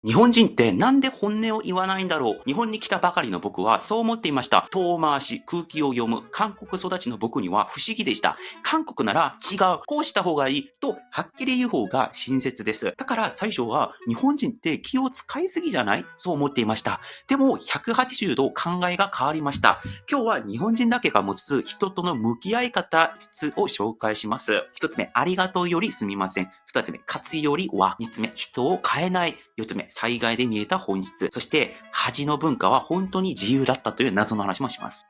日本人ってなんで本音を言わないんだろう。日本に来たばかりの僕はそう思っていました。遠回し、空気を読む、韓国育ちの僕には不思議でした。韓国なら違う、こうした方がいいとはっきり言う方が親切です。だから最初は日本人って気を使いすぎじゃない？そう思っていました。でも180度考えが変わりました。今日は日本人だけが持つ人との向き合い方質を紹介します。一つ目、ありがとうよりすみません。二つ目、勝つよりは。三つ目、人を変えない。四つ目、災害で見えた本質。そして、恥の文化は本当に自由だったという謎の話もします。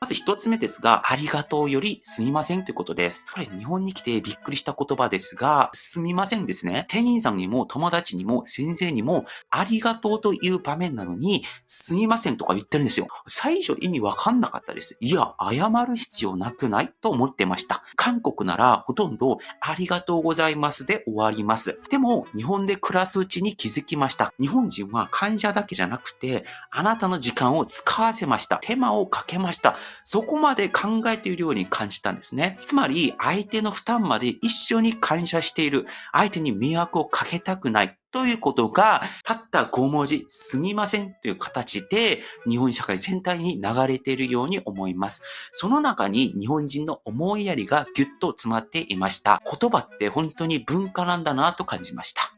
まず一つ目ですが、ありがとうよりすみませんということです。これ日本に来てびっくりした言葉ですが、すみませんですね。店員さんにも友達にも先生にもありがとうという場面なのに、すみませんとか言ってるんですよ。最初意味わかんなかったです。いや、謝る必要なくないと思ってました。韓国ならほとんどありがとうございますで終わります。でも日本で暮らすうちに気づきました。日本人は感謝だけじゃなくて、あなたの時間を使わせました。手間をかけました。そこまで考えているように感じたんですね。つまり、相手の負担まで一緒に感謝している。相手に迷惑をかけたくない。ということが、たった5文字、すみませんという形で、日本社会全体に流れているように思います。その中に日本人の思いやりがぎゅっと詰まっていました。言葉って本当に文化なんだなと感じました。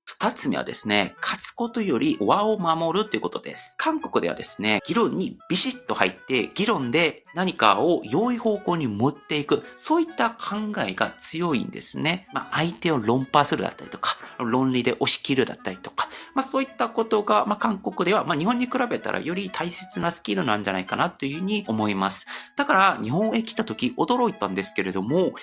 二つ目はですね、勝つことより和を守るということです。韓国ではですね、議論にビシッと入って、議論で何かを良い方向に持っていく、そういった考えが強いんですね。相手を論破するだったりとか、論理で押し切るだったりとか、そういったことが、韓国では、日本に比べたらより大切なスキルなんじゃないかなというふうに思います。だから、日本へ来た時驚いたんですけれども、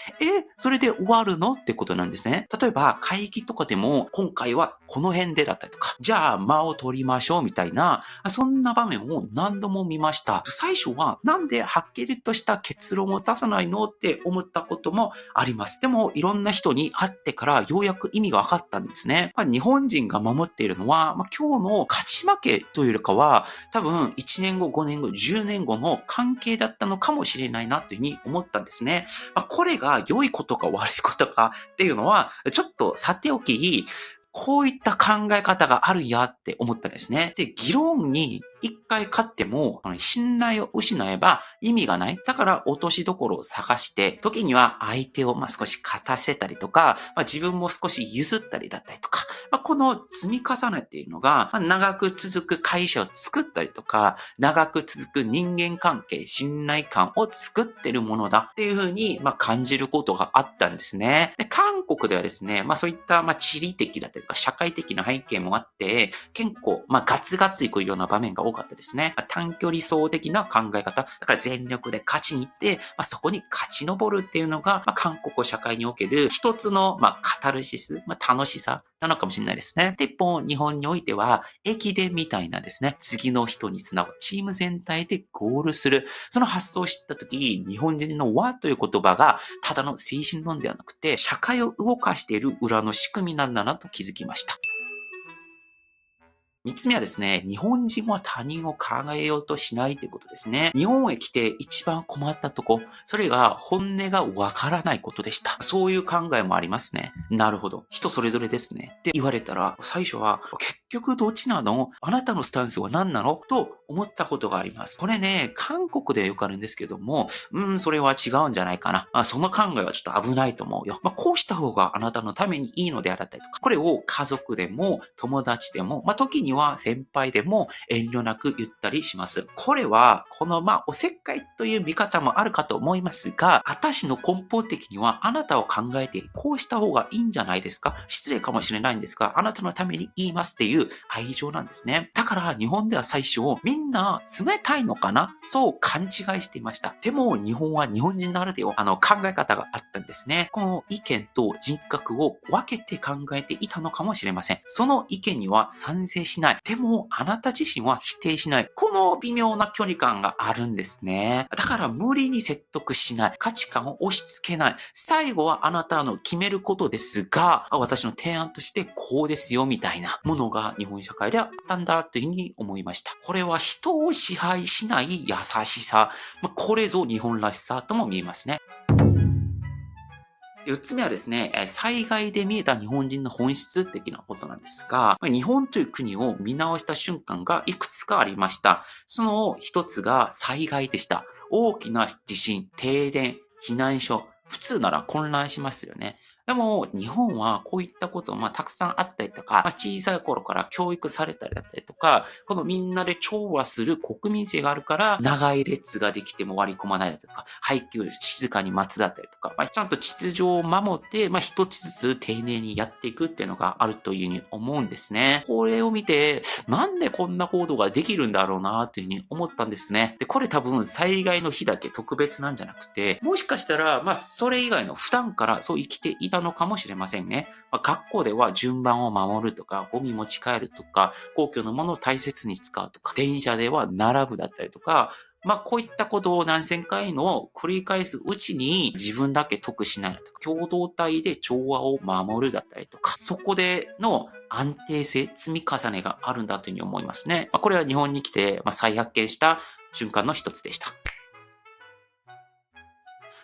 それで終わるのってことなんですね。例えば、会議とかでも、今回はこの辺でだったりとか、じゃあ間を取りましょうみたいな、そんな場面を何度も見ました。最初は、なんではっきりとした結論を出さないのって思ったこともあります。でも、いろんな人に会ってからようやく意味が分かったんですね。日本人が守っているのは、今日の勝ち負けというよりかは、多分1年後、5年後、10年後の関係だったのかもしれないなというふうに思ったんですね。これが良いことか悪いことかっていうのは、ちょっとさておき、こういった考え方があるやって思ったんですね。で、議論に一回勝っても、信頼を失えば意味がない。だから落としどころを探して、時には相手を少し勝たせたりとか、自分も少し譲ったりだったりとか、この積み重ねっていうのが、長く続く会社を作ったりとか、長く続く人間関係、信頼感を作ってるものだっていうふうに、感じることがあったんですね。で、韓国ではですね、そういった、地理的だったりとか、社会的な背景もあって、結構、ガツガツいくような場面が多かったですね。短距離走的な考え方、だから全力で勝ちに行って、そこに勝ち上るっていうのが、韓国社会における一つの、カタルシス、楽しさなのかもしれないですね。で、一方、日本においては、駅伝みたいなですね、次の人につなぐ、チーム全体でゴールする、その発想を知ったとき、日本人の和という言葉が、ただの精神論ではなくて、社会を動かしている裏の仕組みなんだなと気づきました。三つ目はですね、日本人は他人を考えようとしないということですね。日本へ来て一番困ったとこ、それが本音がわからないことでした。そういう考えもありますね。なるほど。人それぞれですね。って言われたら、最初は、結局どっちなの？あなたのスタンスは何なの？と思ったことがあります。これね、韓国でよくあるんですけども、それは違うんじゃないかな。その考えはちょっと危ないと思うよ。こうした方があなたのためにいいのであったりとか、これを家族でも友達でも、時には先輩でも遠慮なく言ったりします。これは、このおせっかいという見方もあるかと思いますが、私の根本的にはあなたを考えて、こうした方がいいんじゃないですか？失礼かもしれないんですが、あなたのために言いますっていう愛情なんですね。だから日本では最初、みんな冷たいのかな？そう勘違いしていました。でも日本は日本人ならでは考え方があったんですね。この意見と人格を分けて考えていたのかもしれません。その意見には賛成しない。でもあなた自身は否定しない。この微妙な距離感があるんですね。だから無理に説得しない。価値観を押し付けない。最後はあなたの決めることですが、私の提案としてこうですよみたいなものが日本社会であったんだというふうに思いました。これは人を支配しない優しさ。これぞ日本らしさとも見えますね。4つ目はですね、災害で見えた日本人の本質的なことなんですが、日本という国を見直した瞬間がいくつかありました。その一つが災害でした。大きな地震、停電、避難所、普通なら混乱しますよね。でも、日本はこういったことたくさんあったりとか、小さい頃から教育されたりだったりとか、このみんなで調和する国民性があるから、長い列ができても割り込まないだったりとか、配給静かに待つだったりとか、ちゃんと秩序を守って、一つずつ丁寧にやっていくっていうのがあるというふうに思うんですね。これを見て、なんでこんな行動ができるんだろうなというふうに思ったんですね。で、これ多分災害の日だけ特別なんじゃなくて、もしかしたら、それ以外の普段からそう生きていたのかもしれませんね。学校では順番を守るとか、ゴミ持ち帰るとか、公共のものを大切に使うとか、電車では並ぶだったりとか、こういったことを何千回の繰り返すうちに自分だけ得しないとか、共同体で調和を守るだったりとか、そこでの安定性、積み重ねがあるんだというふうに思いますね。これは日本に来て、再発見した瞬間の一つでした。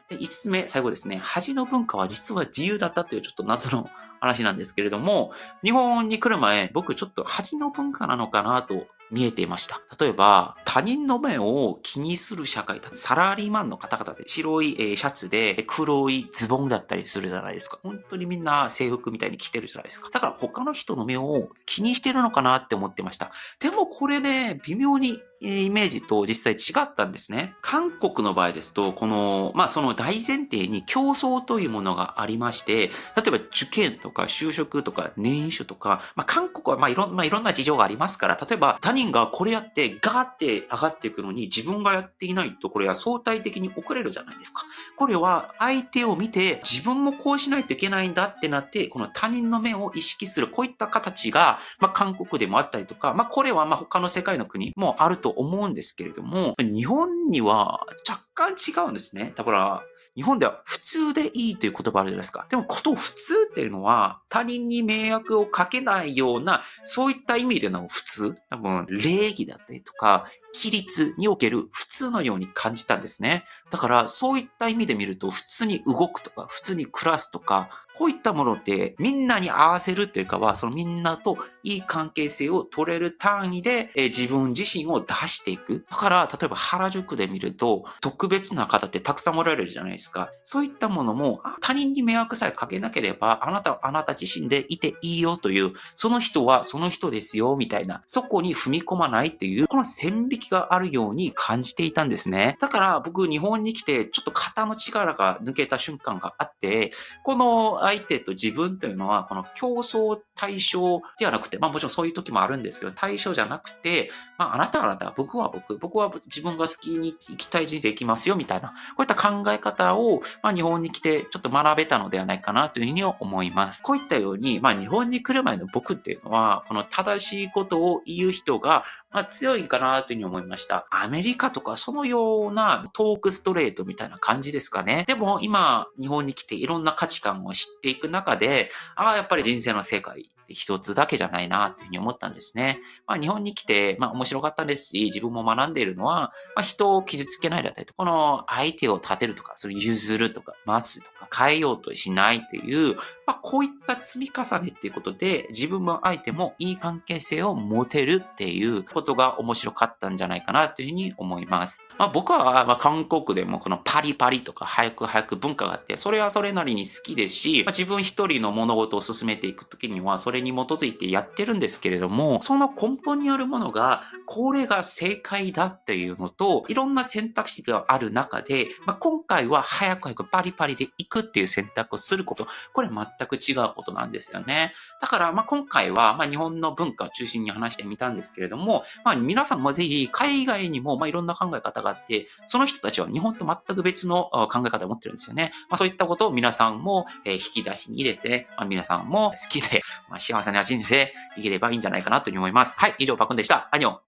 で、5つ目、最後ですね。恥の文化は実は自由だったというちょっと謎の話なんですけれども、日本に来る前、僕ちょっと恥の文化なのかなと見えていました。例えば、他人の目を気にする社会、サラリーマンの方々で白いシャツで黒いズボンだったりするじゃないですか。本当にみんな制服みたいに着てるじゃないですか。だから他の人の目を気にしてるのかなって思ってました。でもこれね、微妙にイメージと実際違ったんですね。韓国の場合ですと、その大前提に競争というものがありまして、例えば受験とか就職とか年収とか、韓国はいろんな事情がありますから、例えば他人がこれやってガーって上がっていくのに自分がやっていないと、これは相対的に遅れるじゃないですか。これは相手を見て自分もこうしないといけないんだってなって、この他人の目を意識する、こういった形が、韓国でもあったりとか、これは他の世界の国もあると思うんですけれども、日本には若干違うんですね。だから、日本では普通でいいという言葉あるじゃないですか。でも、こと普通っていうのは、他人に迷惑をかけないような、そういった意味での普通、多分、礼儀だったりとか、規律における普通のように感じたんですね。だから、そういった意味で見ると、普通に動くとか、普通に暮らすとか、こういったものってみんなに合わせるっていうかは、そのみんなといい関係性を取れる単位で、自分自身を出していく。だから、例えば原宿で見ると、特別な方ってたくさんおられるじゃないですか。そういったものも、他人に迷惑さえかけなければ、あなたはあなた自身でいていいよという、その人はその人ですよ、みたいな、そこに踏み込まないっていう、この線引きがあるように感じていたんですね。だから僕、日本に来て、ちょっと肩の力が抜けた瞬間があって、この相手と自分というのは、この競争対象ではなくて、もちろんそういう時もあるんですけど、対象じゃなくて、あなたはあなた、僕は僕は自分が好きに生きたい人生生きますよ、みたいな、こういった考え方を、日本に来てちょっと学べたのではないかなというふうに思います。こういったように、日本に来る前の僕っていうのは、この正しいことを言う人が、強いかなというふうに思いました。アメリカとかそのようなトークストレートみたいな感じですかね。でも今、日本に来ていろんな価値観を知っていく中で、やっぱり人生の世界一つだけじゃないなというふうに思ったんですね。日本に来て、面白かったですし、自分も学んでいるのは、人を傷つけないだったりとか、この相手を立てるとか、それ譲るとか、待つとか、変えようとしないっていう、こういった積み重ねっていうことで、自分も相手もいい関係性を持てるっていうことが面白かったんじゃないかなというふうに思います。僕は、韓国でもこのパリパリとか早く早く文化があって、それはそれなりに好きですし、自分一人の物事を進めていくときには、それに基づいてやってるんですけれども、その根本にあるものが、これが正解だっていうのと、いろんな選択肢がある中で、今回は早く早くパリパリで行くっていう選択をすること、これ全く違うことなんですよね。だから、今回は、日本の文化を中心に話してみたんですけれども、皆さんもぜひ、海外にも、いろんな考え方があって、その人たちは日本と全く別の考え方を持ってるんですよね。そういったことを皆さんも、引き出しに入れて、皆さんも好きで、幸せな人生生きればいいんじゃないかなというふうに思います。はい、以上、パクンでした。アニョン。